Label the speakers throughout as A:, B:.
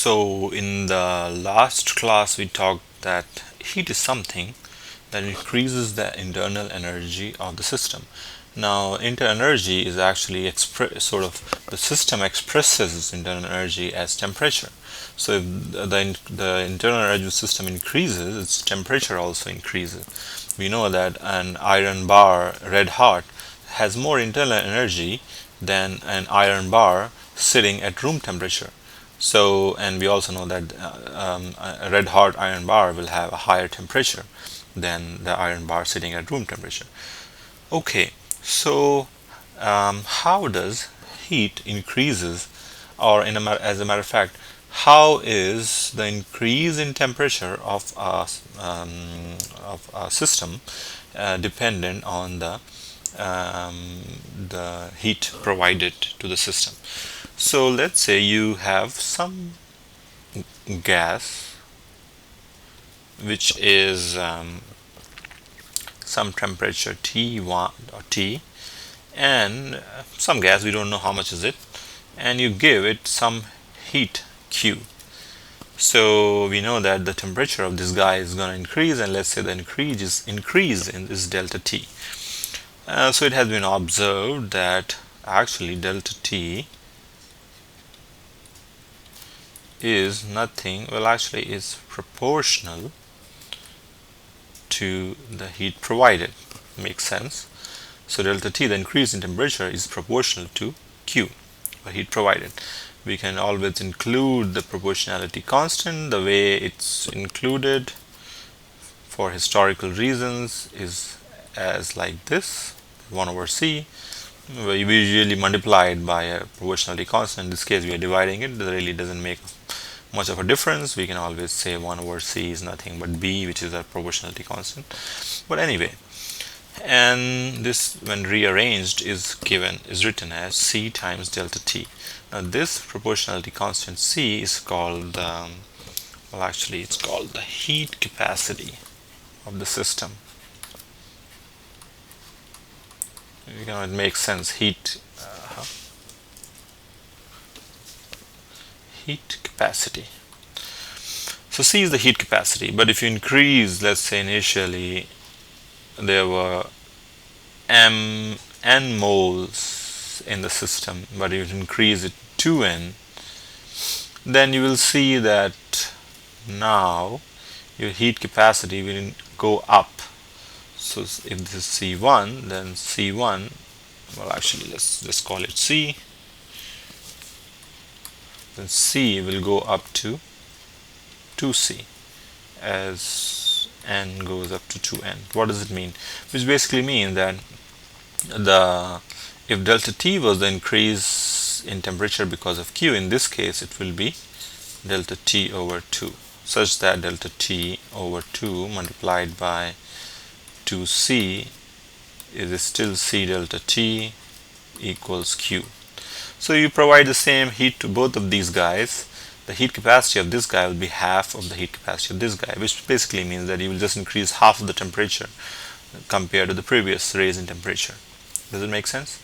A: So in the last class we talked that heat is something that increases the internal energy of the system. Now internal energy is actually the system expresses its internal energy as temperature. So if the internal energy of the system increases, its temperature also increases. We know that an iron bar red hot has more internal energy than an iron bar sitting at room temperature. So, and we also know that a red hot iron bar will have a higher temperature than the iron bar sitting at room temperature. Okay, so how does heat increases, or as a matter of fact, how is the increase in temperature of a system dependent on the heat provided to the system? So let's say you have some gas which is some temperature T1 or T, and some gas, we don't know how much is it, and you give it some heat Q. So we know that the temperature of this guy is going to increase, and let's say the increase in this delta T. So it has been observed that actually delta T is nothing, well actually is proportional to the heat provided. Makes sense. So delta T, the increase in temperature, is proportional to Q, or heat provided. We can always include the proportionality constant. The way it's included for historical reasons is as like this, 1 over C. We usually multiply it by a proportionality constant. In this case we are dividing it. That really doesn't make much of a difference. We can always say 1 over C is nothing but B, which is a proportionality constant. But anyway, and this, when rearranged, is written as C times delta T. Now this proportionality constant C is called well actually it's called the heat capacity of the system. It makes sense. Heat capacity. So C is the heat capacity, but if you increase, let's say initially there were n moles in the system, but if you increase it to n, then you will see that now your heat capacity will go up. So if this is C1, then C1, well actually let's just call it C, then C will go up to 2C as n goes up to 2n. What does it mean? Which basically means that if delta T was the increase in temperature because of Q, in this case it will be delta T over 2, such that delta T over 2 multiplied by 2C is still C delta T equals Q. So you provide the same heat to both of these guys. The heat capacity of this guy will be half of the heat capacity of this guy, which basically means that you will just increase half of the temperature compared to the previous raise in temperature. Does it make sense?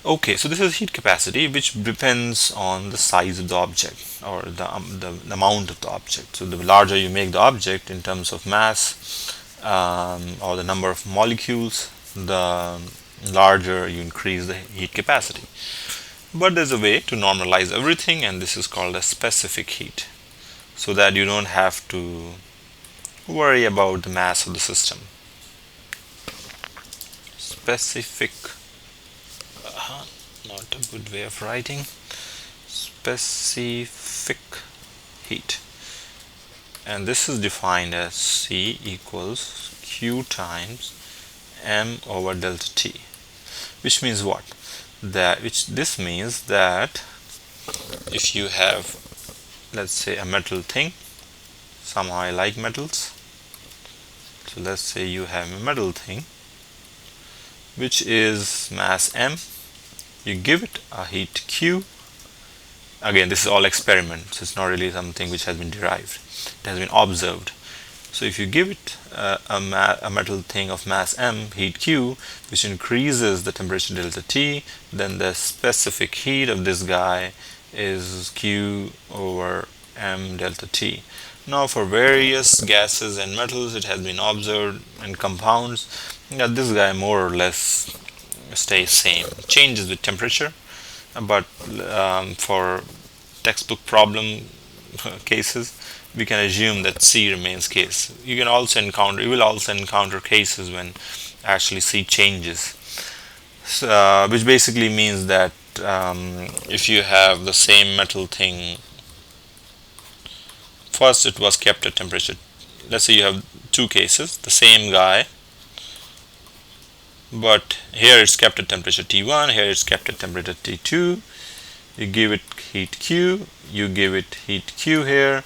A: Okay, so this is heat capacity, which depends on the size of the object, or the amount of the object. So the larger you make the object in terms of mass or the number of molecules, the larger you increase the heat capacity. But there's a way to normalize everything, and this is called a specific heat, so that you don't have to worry about the mass of the system. Specific, not a good way of writing, specific heat, and this is defined as C equals Q times m over delta T, which means what? This means that if you have, let's say, a metal thing, somehow I like metals, so let's say you have a metal thing which is mass m, you give it a heat Q. Again, this is all experiments, it's not really something which has been derived, it has been observed. So if you give it a metal thing of mass m, heat Q, which increases the temperature delta T, then the specific heat of this guy is Q over m delta T. Now for various gases and metals it has been observed in compounds that this guy more or less stays same, changes with temperature, but for textbook problem cases we can assume that C remains case. You will also encounter cases when actually C changes, which basically means that if you have the same metal thing, first it was kept at temperature, let's say you have two cases, the same guy, but here it's kept at temperature T1, here it's kept at temperature T2, you give it heat Q, you give it heat Q here,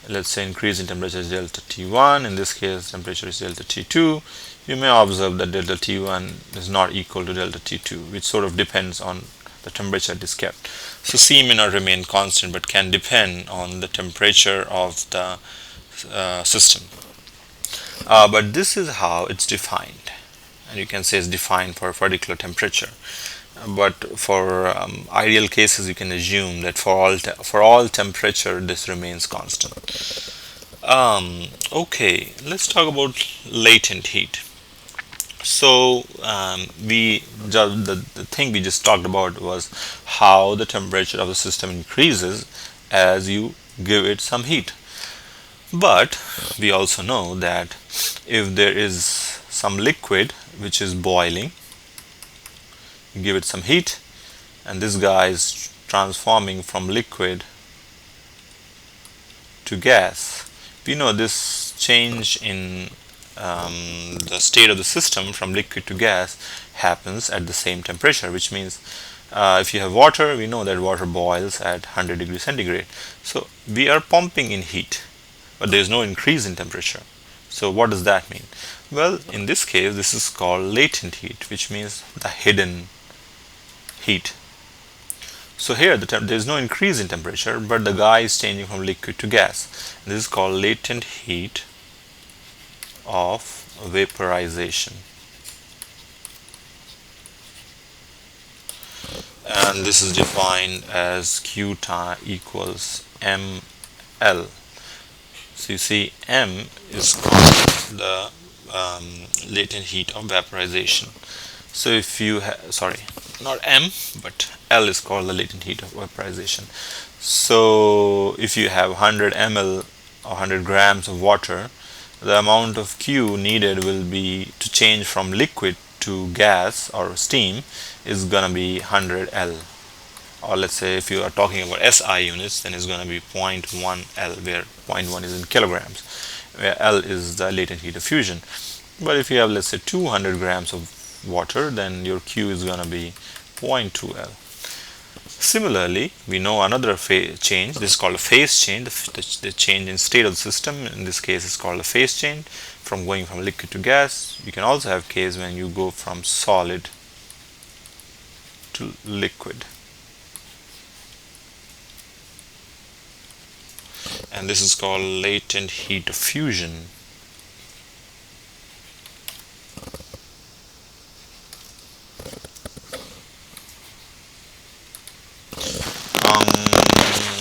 A: let's say increase in temperature is delta T1, in this case temperature is delta T2, you may observe that delta T1 is not equal to delta T2, which sort of depends on the temperature it is kept. So C may not remain constant but can depend on the temperature of the system. But this is how it's defined, and you can say it's defined for a particular temperature. But for ideal cases, you can assume that for all temperature, this remains constant. Okay, let's talk about latent heat. So the thing we just talked about was how the temperature of the system increases as you give it some heat. But we also know that if there is some liquid which is boiling, you give it some heat, and this guy is transforming from liquid to gas. We know this change in the state of the system from liquid to gas happens at the same temperature, which means if you have water, we know that water boils at 100 degrees centigrade. So we are pumping in heat, but there is no increase in temperature. So what does that mean? Well, in this case, this is called latent heat, which means the hidden heat. So here there is no increase in temperature, but the guy is changing from liquid to gas. This is called latent heat of vaporization. And this is defined as Q time equals mL. So you see M is called the latent heat of vaporization. So if you sorry, not M, but L is called the latent heat of vaporization. So if you have 100 ml or 100 grams of water, the amount of Q needed will be to change from liquid to gas or steam is gonna be 100 L. Or let's say if you are talking about SI units, then it's going to be 0.1 L, where 0.1 is in kilograms, where L is the latent heat of fusion. But if you have, let's say, 200 grams of water, then your Q is going to be 0.2 L. Similarly, we know another change. This is called a phase change, the change in state of the system. In this case, is called a phase change, from going from liquid to gas. You can also have case when you go from solid to liquid. And this is called latent heat of fusion.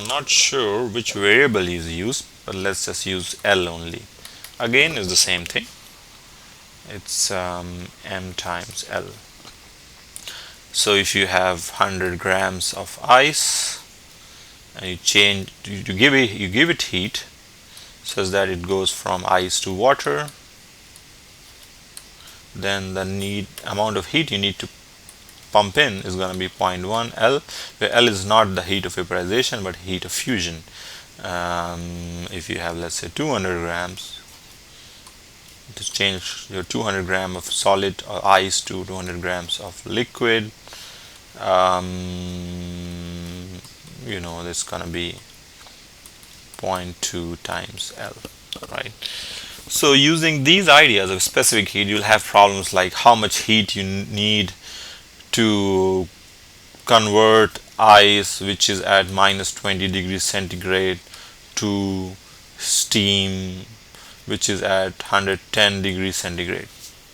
A: Not sure which variable is used, but let's just use L only. Again, it's the same thing. It's M times L. So if you have 100 grams of ice, and you give it heat such that it goes from ice to water, then the amount of heat you need to pump in is going to be 0.1 L, where L is not the heat of vaporization but heat of fusion. If you have, let's say, 200 grams, to change your 200 gram of solid or ice to 200 grams of liquid, you know, that's gonna be 0.2 times L, right? So using these ideas of specific heat, you'll have problems like how much heat you need to convert ice, which is at minus 20 degrees centigrade, to steam, which is at 110 degrees centigrade.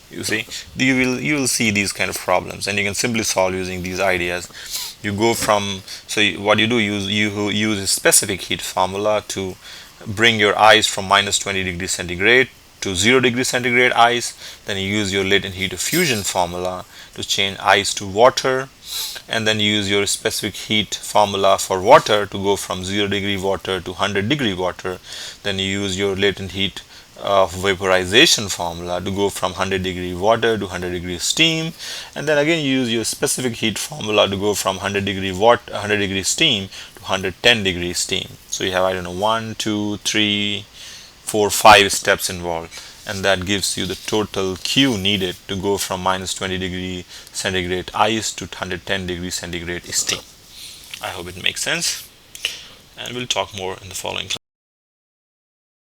A: You see, you will see these kind of problems, and you can simply solve using these ideas. You go from, what you do, you use a specific heat formula to bring your ice from minus 20 degrees centigrade to 0 degrees centigrade ice. Then you use your latent heat diffusion formula to change ice to water, and then you use your specific heat formula for water to go from 0 degree water to 100 degree water. Then you use your latent heat vaporization formula to go from 100 degree water to 100 degree steam, and then again you use your specific heat formula to go from 100 degree steam to 110 degree steam. So you have, I don't know, 1 2 3 4 5 steps involved, and that gives you the total Q needed to go from minus 20 degree centigrade ice to 110 degree centigrade steam. I hope it makes sense, and we'll talk more in the following class.